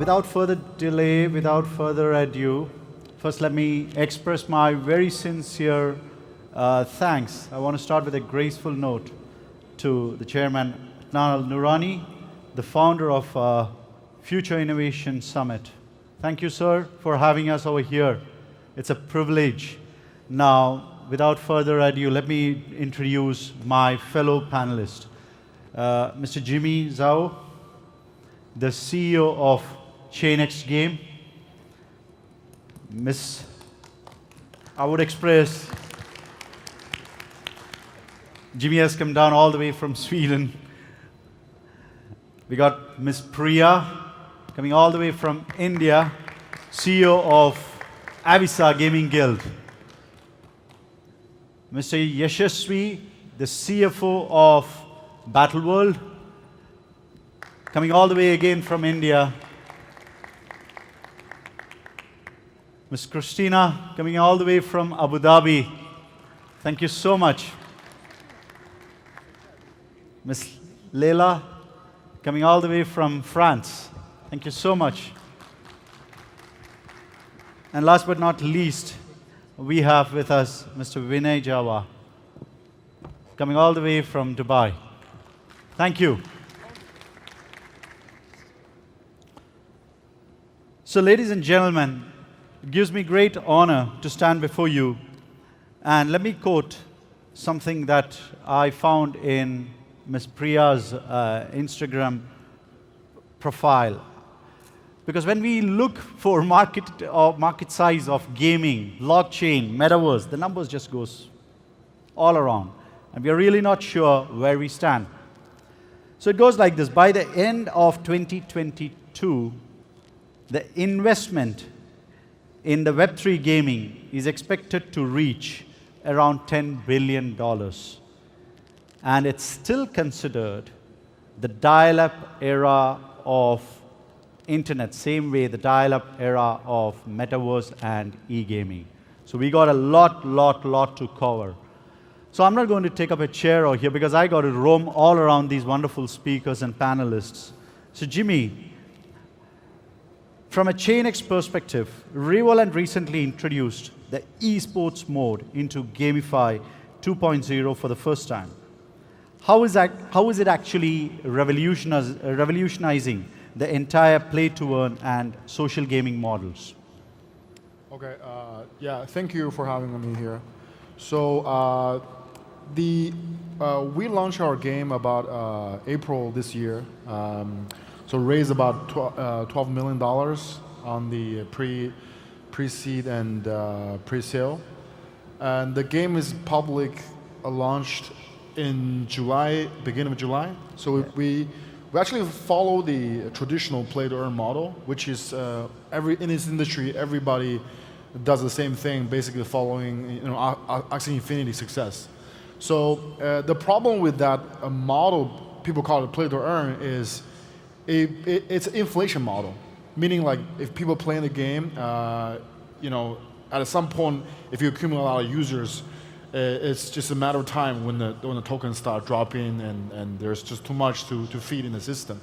without further delay, without further ado, first let me express my very sincere thanks. I want to start with a graceful note to the chairman, Adnan Noorani, the founder of Future Innovation Summit. Thank you, sir, for having us over here. It's a privilege. Now, without further ado, let me introduce my fellow panelist, Mr. Jimmy Zhao, the CEO of ChainX Game. I would express, Jimmy has come down all the way from Sweden. We got Miss Priya coming all the way from India, CEO of Avisa Gaming Guild. Mr. Yasaswy, the CFO of Battle World, coming all the way again from India. Ms. Kristina, coming all the way from Abu Dhabi. Thank you so much. Ms. Leila, coming all the way from France. Thank you so much. And last but not least, we have with us Mr. Vinay Java, coming all the way from Dubai. Thank you. So, ladies and gentlemen, it gives me great honor to stand before you. And let me quote something that I found in Ms. Priya's Instagram profile. Because when we look for market size of gaming, blockchain, metaverse, the numbers just goes all around. And we are really not sure where we stand. So it goes like this. By the end of 2022, the investment in the Web3 gaming is expected to reach around $10 billion. And it's still considered the dial-up era of internet, same way the dial-up era of metaverse and e-gaming. So we got a lot to cover. So I'm not going to take up a chair over here because I got to roam all around these wonderful speakers and panelists. So Jimmy, from a ChainX perspective, Revolant recently introduced the esports mode into Gamify 2.0 for the first time. How is it actually revolutionizing the entire play-to-earn and social gaming models? Okay, yeah, thank you for having me here. So we launched our game about April this year. So raised about $12 million on the pre-seed and pre-sale. And the game is public launched in July, beginning of July. So we actually follow the traditional play-to-earn model, which is in this industry, everybody does the same thing, basically following Axie Infinity success. So the problem with that model, people call it play-to-earn, is it's an inflation model. Meaning, like, if people play in the game, at some point, if you accumulate a lot of users, it's just a matter of time when the tokens start dropping and there's just too much to feed in the system.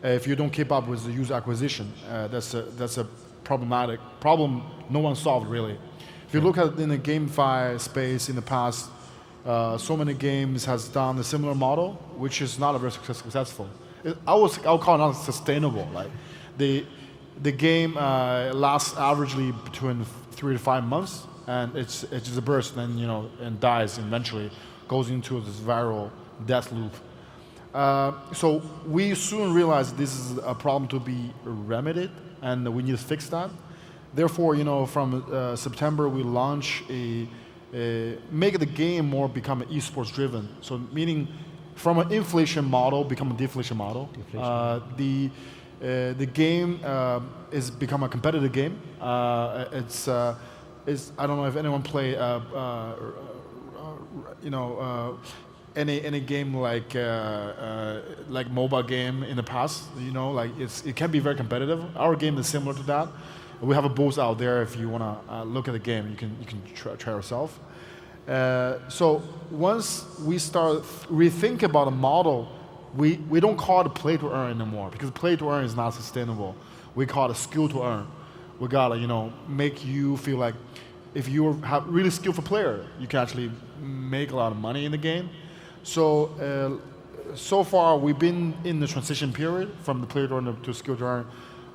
If you don't keep up with the user acquisition, that's a problem no one solved really. If you look at in the GameFi space in the past, so many games has done a similar model, which is not very successful. I'll call it not sustainable. Like the game lasts averagely between 3 to 5 months. And it's just a burst, and dies eventually, goes into this viral death loop. So we soon realized this is a problem to be remedied, and we need to fix that. Therefore, from September we launch make the game more become esports driven. So meaning, from an inflation model become a deflation model. The game is become a competitive game. I don't know if anyone play any game like mobile game in the past. It can be very competitive. Our game is similar to that. We have a booth out there if you want to look at the game. You can try yourself. So once we start rethink about a model, we don't call it play to earn anymore because play to earn is not sustainable. We call it skill to earn. We gotta, make you feel like if you're really skillful player, you can actually make a lot of money in the game. So so far we've been in the transition period from the play to earn to skill to earn.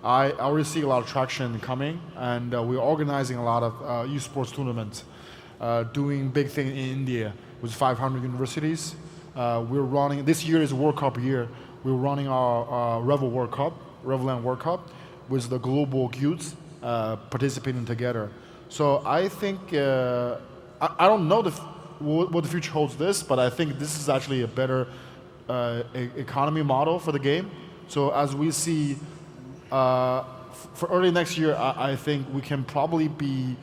I already see a lot of traction coming, and we're organizing a lot of esports tournaments, doing big thing in India with 500 universities. We're running, this year is World Cup year, we're running our Reveland World Cup with the global guilds participating together. So I think, I don't know what the future holds this, but I think this is actually a better economy model for the game. So as we see, for early next year, I think we can probably be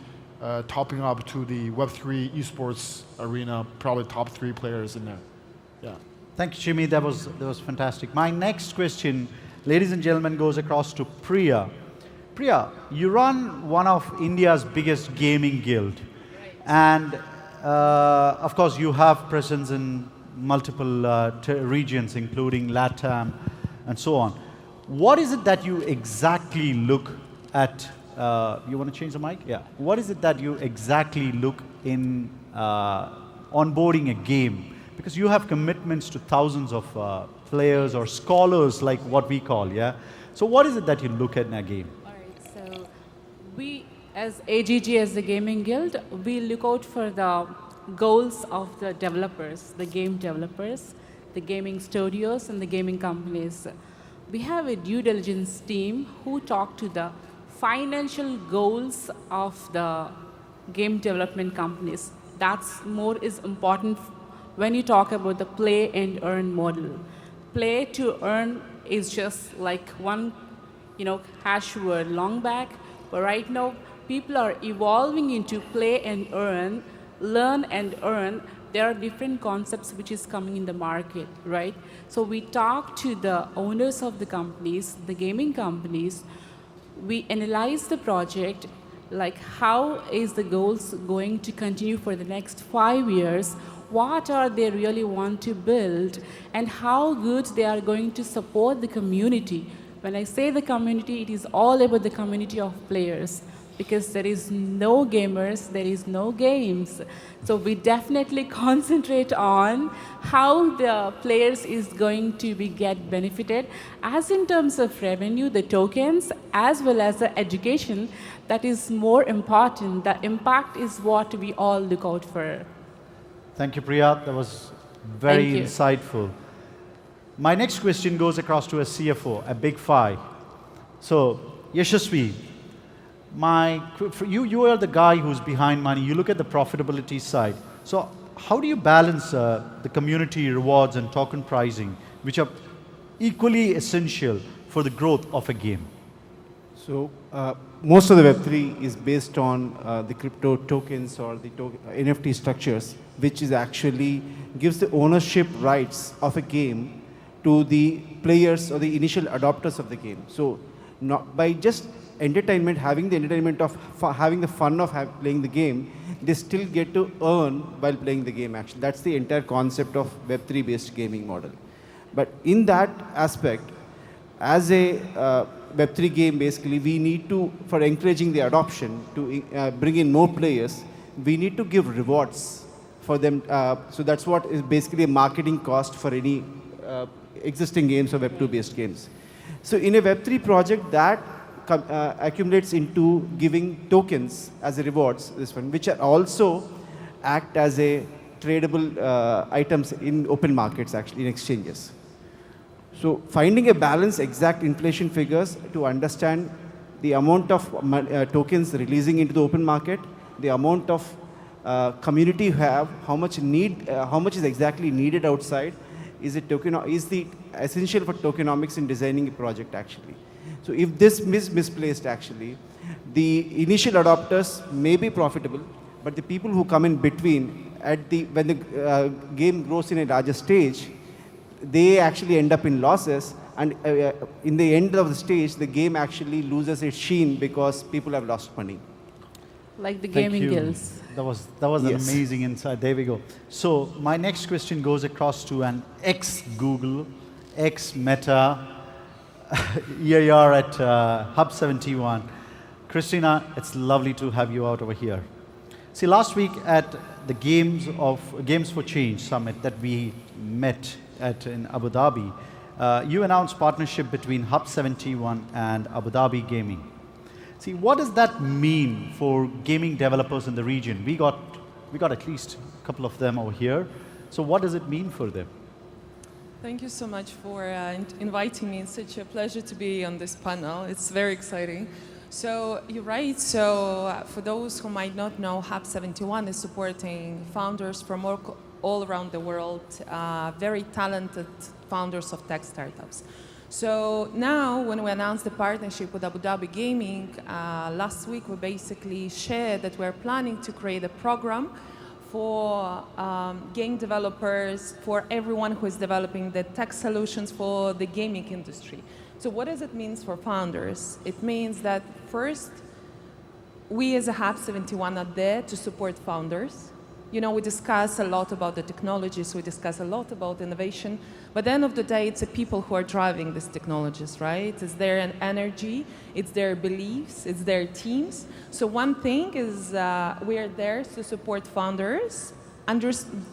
topping up to the Web3 esports arena, probably top 3 players in there. Yeah. Thank you, Jimmy. That was fantastic. My next question, ladies and gentlemen, goes across to Priya. Priya, you run one of India's biggest gaming guild, and of course you have presence in multiple regions, including LATAM and so on. What is it that you exactly look at? You want to change the mic? Yeah. What is it that you exactly look in onboarding a game? Because you have commitments to thousands of players or scholars, like what we call, yeah? So what is it that you look at in a game? All right, so we, as AGG, as the Gaming Guild, we look out for the goals of the developers, the game developers, the gaming studios, and the gaming companies. We have a due diligence team who talk to the financial goals of the game development companies. That's more is important when you talk about the play and earn model. Play to earn is just like one, hash word long back, but right now people are evolving into play and earn, learn and earn. There are different concepts which is coming in the market, right? So we talk to the owners of the companies, the gaming companies. We analyze the project, like how is the goals going to continue for the next 5 years? What are they really want to build, and how good they are going to support the community. When I say the community, it is all about the community of players, because there is no gamers, there is no games. So we definitely concentrate on how the players is going to get benefited, as in terms of revenue, the tokens, as well as the education. That is more important. The impact is what we all look out for. Thank you, Priya. That was very insightful. My next question goes across to a CFO, a big 5. So, Yasaswy, you are the guy who's behind money. You look at the profitability side. So, how do you balance the community rewards and token pricing, which are equally essential for the growth of a game? So, most of the Web3 is based on the crypto tokens or the NFT structures, which is actually gives the ownership rights of a game to the players or the initial adopters of the game. So, not by just entertainment, having the entertainment of having the fun of playing the game, they still get to earn while playing the game. Actually, that's the entire concept of Web3 based gaming model. But in that aspect, as a Web3 game, basically, we need to, for encouraging the adoption, to bring in more players, we need to give rewards for them. So that's what is basically a marketing cost for any existing games or Web2 based games. So in a Web3 project, that accumulates into giving tokens as a rewards, this one, which are also act as a tradable items in open markets, actually, in exchanges. So finding a balance, exact inflation figures to understand the amount of tokens releasing into the open market, the amount of community you have, how much is exactly needed outside, is the essential for tokenomics in designing a project, actually. So if this is misplaced, actually, the initial adopters may be profitable, but the people who come in between, when the game grows in a larger stage, they actually end up in losses, and in the end of the stage, the game actually loses its sheen because people have lost money. Like the gaming guilds. That was an amazing insight. There we go. So my next question goes across to an ex-Google, ex-Meta, Here you are at Hub 71. Kristina, it's lovely to have you out over here. See, last week at the Games for Change Summit that we met at in Abu Dhabi, you announced partnership between Hub 71 and Abu Dhabi Gaming. See, what does that mean for gaming developers in the region? We got at least a couple of them over here. So what does it mean for them? Thank you so much for inviting me. It's such a pleasure to be on this panel. It's very exciting. So you're right. So for those who might not know, Hub 71 is supporting founders from all around the world, very talented founders of tech startups. So now, when we announced the partnership with Abu Dhabi Gaming, last week we basically shared that we're planning to create a program for game developers, for everyone who is developing the tech solutions for the gaming industry. So what does it mean for founders? It means that first, we as a Hub 71 are there to support founders. You know, we discuss a lot about the technologies, we discuss a lot about innovation, but at the end of the day, it's the people who are driving these technologies, right? It's their energy, it's their beliefs, it's their teams. So one thing is we are there to support founders,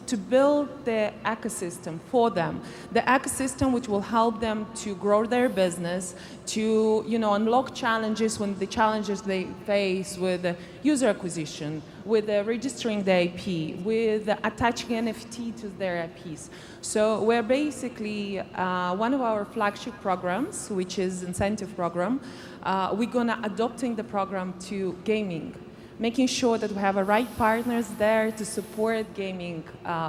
to build the ecosystem for them, the ecosystem which will help them to grow their business, to unlock challenges when the challenges they face with user acquisition, with registering the IP, with attaching NFT to their IPs. So we're basically one of our flagship programs, which is incentive program. We're gonna adopting the program to gaming, making sure that we have the right partners there to support gaming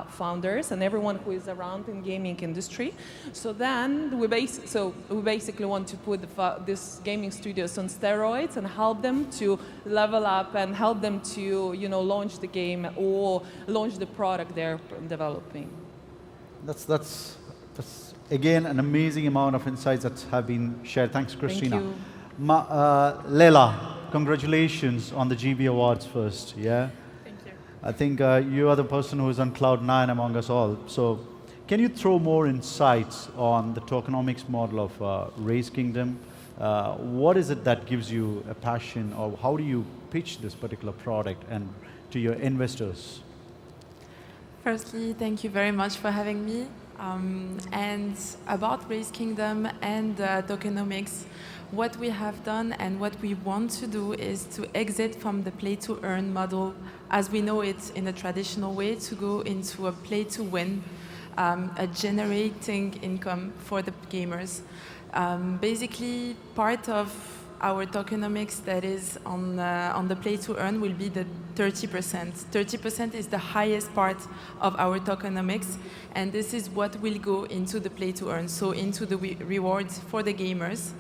founders and everyone who is around in gaming industry. So then we basically want to put these gaming studios on steroids and help them to level up and help them to launch the game or launch the product they're developing. That's again an amazing amount of insights that have been shared. Thanks, Kristina. Thank you. Leila, congratulations on the GB Awards first, yeah? Thank you. I think you are the person who is on cloud 9 among us all. So can you throw more insights on the tokenomics model of Race Kingdom? What is it that gives you a passion, or how do you pitch this particular product and to your investors? Firstly, thank you very much for having me. And about Race Kingdom and tokenomics, what we have done and what we want to do is to exit from the play-to-earn model, as we know it in a traditional way, to go into a play-to-win, a generating income for the gamers. Basically, part of our tokenomics that is on the play-to-earn will be the 30%. 30% is the highest part of our tokenomics, and this is what will go into the play-to-earn, so into the rewards for the gamers.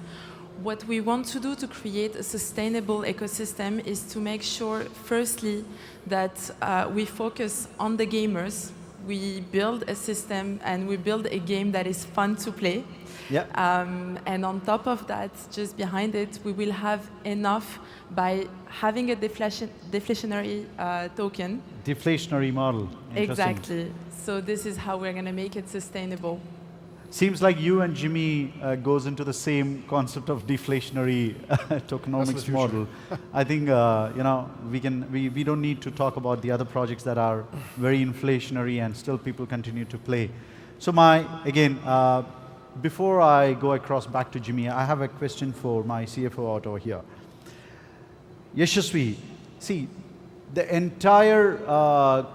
What we want to do to create a sustainable ecosystem is to make sure, firstly, that we focus on the gamers. We build a system and we build a game that is fun to play. Yeah. And on top of that, just behind it, we will have enough by having a deflationary token. Deflationary model. Exactly. So this is how we're going to make it sustainable. Seems like you and Jimmy goes into the same concept of deflationary tokenomics model. I think we don't need to talk about the other projects that are very inflationary and still people continue to play. So before I go across back to Jimmy, I have a question for my CFO out over here. Yasaswy, see, the entire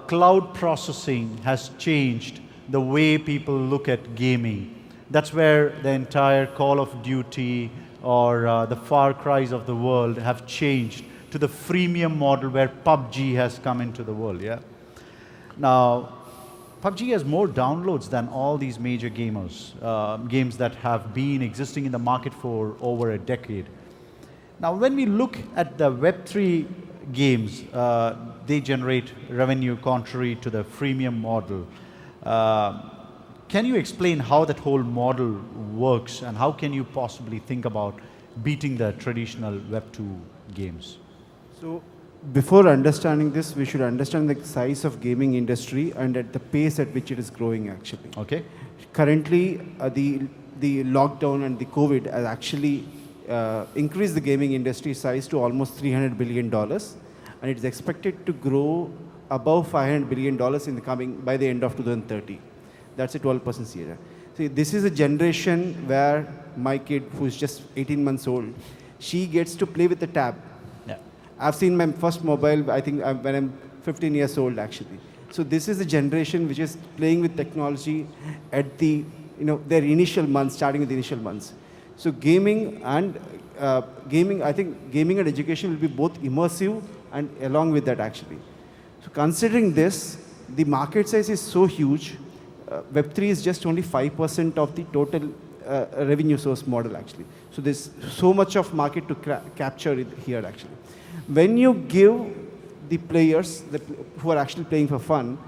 cloud processing has changed the way people look at gaming. That's where the entire Call of Duty or the Far Cries of the world have changed to the freemium model where PUBG has come into the world, yeah? Now, PUBG has more downloads than all these major games that have been existing in the market for over a decade. Now, when we look at the Web3 games, they generate revenue contrary to the freemium model. Can you explain how that whole model works and how can you possibly think about beating the traditional Web2 games? So before understanding this, we should understand the size of gaming industry and at the pace at which it is growing actually. Okay. Currently, the the lockdown and the COVID has actually increased the gaming industry size to almost $300 billion. And it's expected to grow above $500 billion in the by the end of 2030. That's a 12% CAGR. See, this is a generation where my kid, who's just 18 months old, she gets to play with the tab. Yeah. I've seen my first mobile, I think, when I'm 15 years old, actually. So this is a generation which is playing with technology at the, their initial months, starting with the initial months. So gaming and I think gaming and education will be both immersive and along with that, actually. So considering this, the market size is so huge. Web3 is just only 5% of the total revenue source model, actually. So there's so much of market to capture here, actually. When you give the players who are actually playing for fun,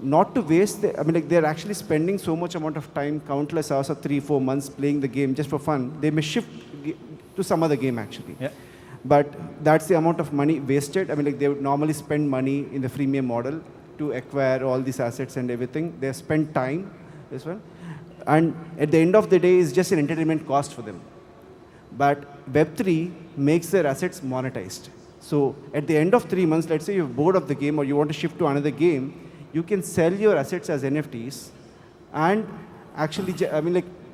not to waste, they're actually spending so much amount of time, countless hours of 3-4 months playing the game just for fun. They may shift to some other game, actually. Yeah. But that's the amount of money wasted. They would normally spend money in the freemium model to acquire all these assets and everything. They spend time as well. And at the end of the day, it's just an entertainment cost for them. But Web3 makes their assets monetized. So at the end of 3 months, let's say you're bored of the game or you want to shift to another game, you can sell your assets as NFTs and actually,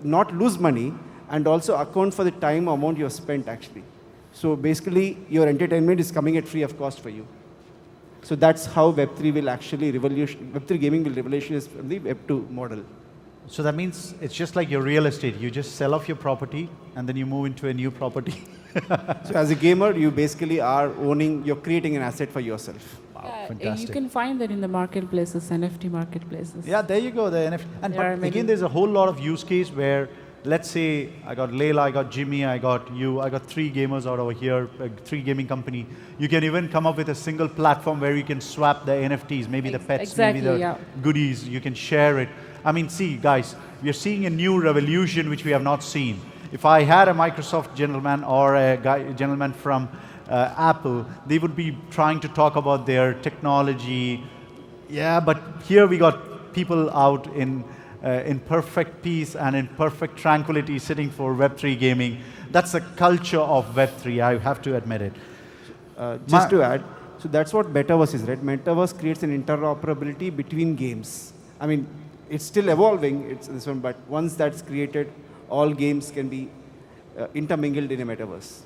not lose money and also account for the time amount you have spent, actually. So basically, your entertainment is coming at free of cost for you. So that's how Web3 will actually Web3 gaming will revolutionize the Web2 model. So that means it's just like your real estate. You just sell off your property and then you move into a new property. So as a gamer, you basically are you're creating an asset for yourself. Wow, fantastic. You can find that in the marketplaces, NFT marketplaces. Yeah, there you go, the NFT. And but again, there's a whole lot of use case where, let's say, I got Leila, I got Jimmy, I got you, I got 3 gamers out over here, 3 gaming company. You can even come up with a single platform where you can swap the NFTs, maybe the pets, maybe the goodies, you can share it. See, guys, we are seeing a new revolution which we have not seen. If I had a Microsoft gentleman or a gentleman from Apple, they would be trying to talk about their technology. Yeah, but here we got people out in perfect peace and in perfect tranquility sitting for Web3 gaming. That's the culture of Web3, I have to admit it. Just to add, so that's what Metaverse is, right? Metaverse creates an interoperability between games. It's still evolving, it's this one, but once that's created, all games can be intermingled in a Metaverse.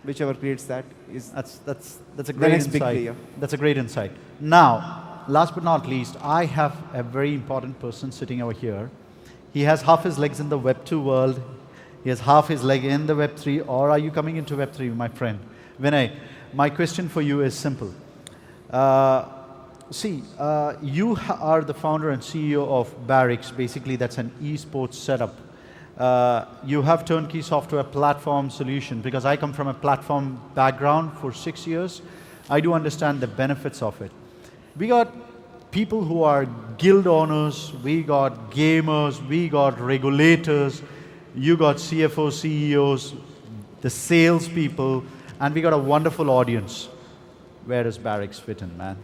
Whichever creates that is that's a great insight. That's a great insight. Now, last but not least, I have a very important person sitting over here. He has half his legs in the Web2 world. He has half his leg in the Web3. Or are you coming into Web3, my friend? Vinay, my question for you is simple. You are the founder and CEO of Barrix. Basically, that's an esports setup. You have turnkey software platform solution, because I come from a platform background for 6 years. I do understand the benefits of it. We got people who are guild owners, we got gamers, we got regulators, you got CFOs, CEOs, the sales people, and we got a wonderful audience. Where does Barrix fit in, man?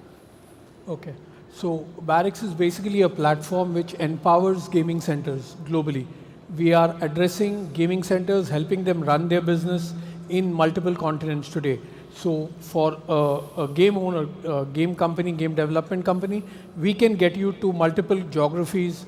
Okay, so Barrix is basically a platform which empowers gaming centers globally. We are addressing gaming centers, helping them run their business in multiple continents today. So for a game owner, game company, game development company, we can get you to multiple geographies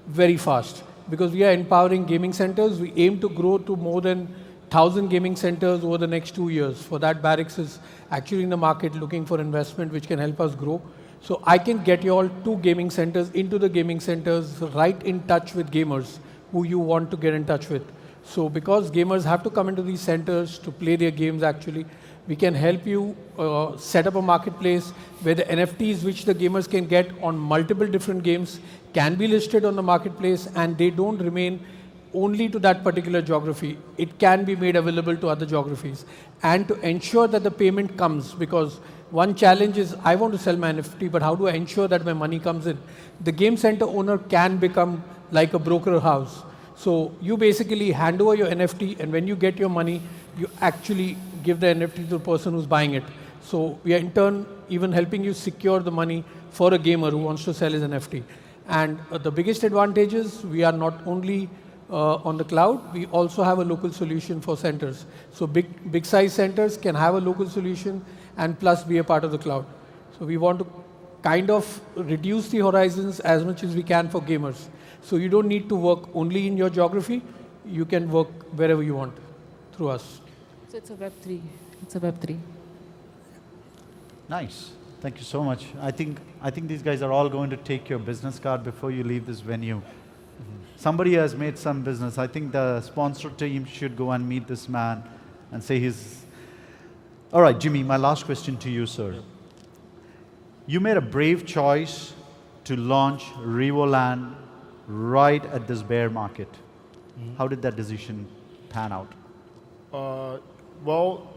very fast. Because we are empowering gaming centers, we aim to grow to more than 1,000 gaming centers over the next 2 years. For that, Barrix is actually in the market looking for investment which can help us grow. So I can get you all to gaming centers, into the gaming centers, right in touch with gamers who you want to get in touch with. So because gamers have to come into these centers to play their games actually, we can help you set up a marketplace where the NFTs which the gamers can get on multiple different games can be listed on the marketplace, and they don't remain only to that particular geography. It can be made available to other geographies. And to ensure that the payment comes, because one challenge is I want to sell my NFT, but how do I ensure that my money comes in? The game center owner can become like a broker house. So you basically hand over your NFT, and when you get your money, you actually give the NFT to the person who's buying it. So we are in turn even helping you secure the money for a gamer who wants to sell his NFT. And the biggest advantage is we are not only on the cloud, we also have a local solution for centers. So big size centers can have a local solution and plus be a part of the cloud. So we want to kind of reduce the horizons as much as we can for gamers. So you don't need to work only in your geography. You can work wherever you want through us. So it's a Web3. It's a Web3. Nice. Thank you so much. I think these guys are all going to take your business card before you leave this venue. Somebody has made some business. I think the sponsor team should go and meet this man and say he's... All right, Jimmy, my last question to you, sir. You made a brave choice to launch Revoland right at this bear market. How did that decision pan out? Well,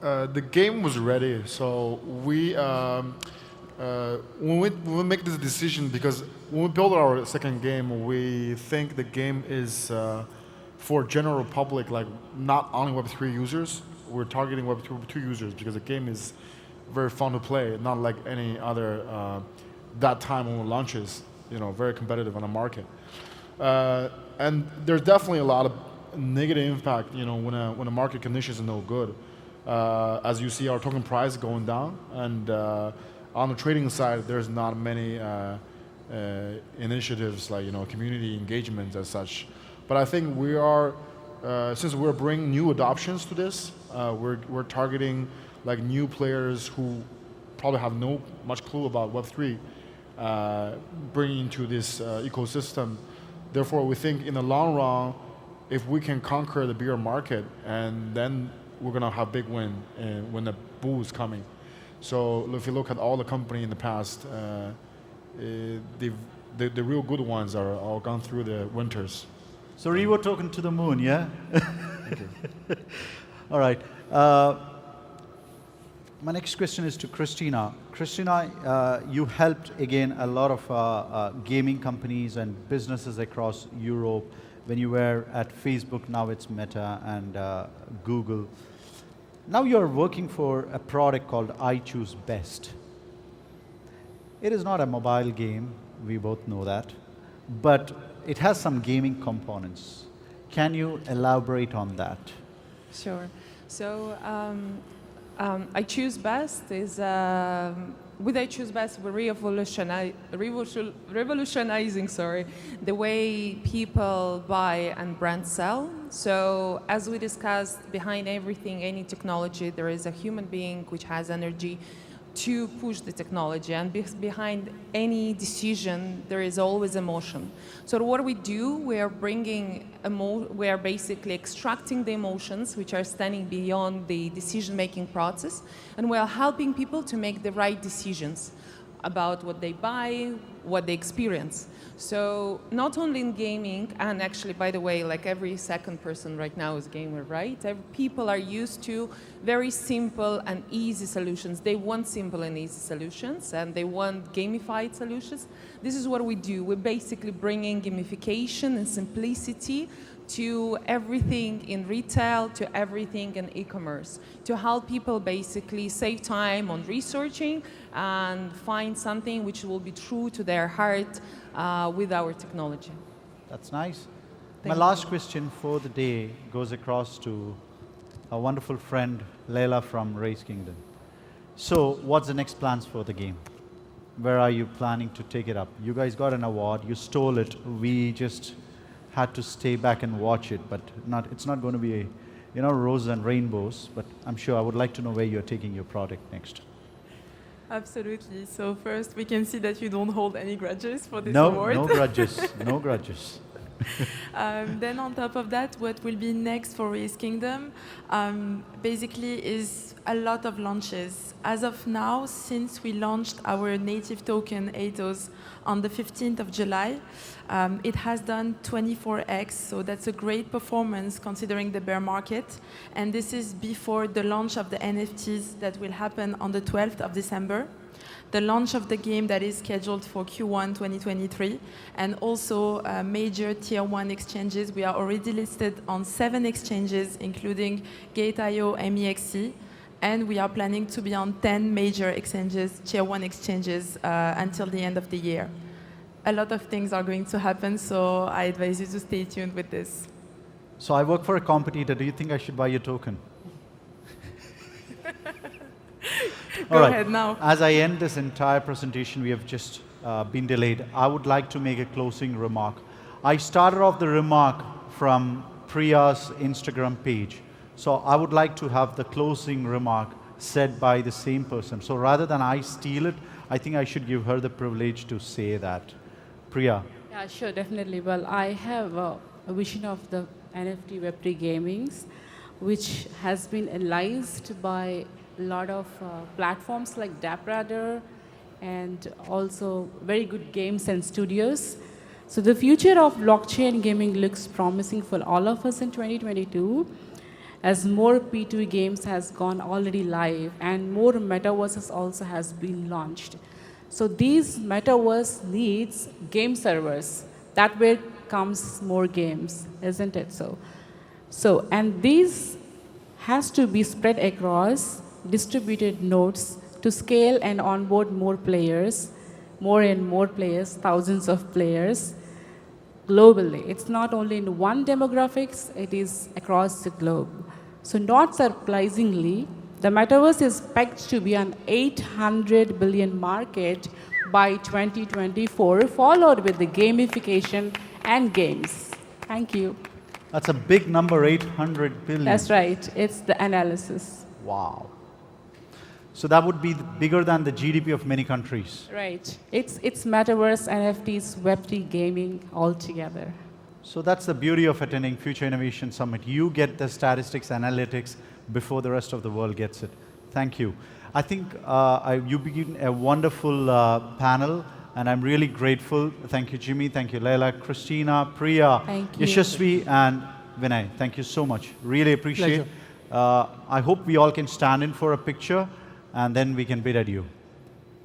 the game was ready, so when we make this decision, because when we build our second game, we think the game is for general public, like not only Web3 users. We're targeting Web2 users because the game is very fun to play, not like any other that time when it launches, very competitive on the market. And there's definitely a lot of negative impact, when the market conditions are no good. As you see, our token price going down, and on the trading side, there's not many initiatives like community engagement as such. But I think we are, since we're bringing new adoptions to this, we're targeting like new players who probably have no much clue about Web3, bringing into this ecosystem. Therefore, we think in the long run, if we can conquer the bear market, and then we're gonna have big win when the bull is coming. So if you look at all the company in the past, the real good ones are all gone through the winters. So Revo token to the moon, yeah? Thank you. All right. My next question is to Kristina. Kristina, you helped, again, a lot of gaming companies and businesses across Europe when you were at Facebook, now it's Meta, and Google. Now you're working for a product called I Choose Best. It is not a mobile game, we both know that, but it has some gaming components. Can you elaborate on that? Sure. So I Choose Best is, with I Choose Best, we're revolutionizing the way people buy and brand sell. So as we discussed, behind everything, any technology, there is a human being which has energy to push the technology, and behind any decision there is always emotion. So what we do, we are basically extracting the emotions which are standing beyond the decision-making process, and we are helping people to make the right decisions about what they buy, what they experience. So not only in gaming, and actually, by the way, like every second person right now is a gamer, right? People are used to very simple and easy solutions. They want simple and easy solutions, and they want gamified solutions. This is what we do. We're basically bringing gamification and simplicity to everything in retail, to everything in e-commerce, to help people basically save time on researching and find something which will be true to their heart with our technology. That's nice. Thank My last question for the day goes across to a wonderful friend, Leila from Race Kingdom. So what's the next plans for the game? Where are you planning to take it up? You guys got an award, you stole it, we just had to stay back and watch it, but it's not going to be, roses and rainbows, but I'm sure I would like to know where you're taking your product next. Absolutely. So first, we can see that you don't hold any grudges for this award. No grudges, no grudges. Then on top of that, what will be next for Race Kingdom basically is a lot of launches. As of now, since we launched our native token, ATOS, on the 15th of July, it has done 24x, so that's a great performance considering the bear market. And this is before the launch of the NFTs that will happen on the 12th of December. The launch of the game that is scheduled for Q1 2023, and also major tier 1 exchanges. We are already listed on 7 exchanges, including Gate.io, MEXC, and we are planning to be on 10 major exchanges, tier 1 exchanges, until the end of the year. a lot of things are going to happen, so I advise you to stay tuned with this. So I work for a competitor. Do you think I should buy your token? Go ahead now. As I end this entire presentation, we have just been delayed. I would like to make a closing remark. I started off the remark from Priya's Instagram page. So I would like to have the closing remark said by the same person. So rather than I steal it, I think I should give her the privilege to say that. Priya. Yeah, sure, definitely. Well, I have a vision of the NFT Web3 gamings, which has been analyzed by a lot of platforms like DappRadar and also very good games and studios. So the future of blockchain gaming looks promising for all of us in 2022, as more P2E games has gone already live and more metaverses also has been launched. So these metaverse needs game servers. That way comes more games, isn't it so? And these has to be spread across distributed nodes to scale and onboard more players, more and more players, thousands of players globally. It's not only in one demographics, it is across the globe. So not surprisingly, the metaverse is pegged to be an 800 billion market by 2024, followed with the gamification and games. Thank you. That's a big number, 800 billion. That's right. It's the analysis. Wow. So that would be bigger than the GDP of many countries. Right. It's metaverse, NFTs, Web3 gaming all together. So that's the beauty of attending Future Innovation Summit. You get the statistics, analytics before the rest of the world gets it. Thank you. I think you've been a wonderful panel, and I'm really grateful. Thank you, Jimmy. Thank you, Leila, Kristina, Priya, Yasaswy, and Vinay. Thank you so much. Really appreciate it. I hope we all can stand in for a picture, and then we can bid adieu.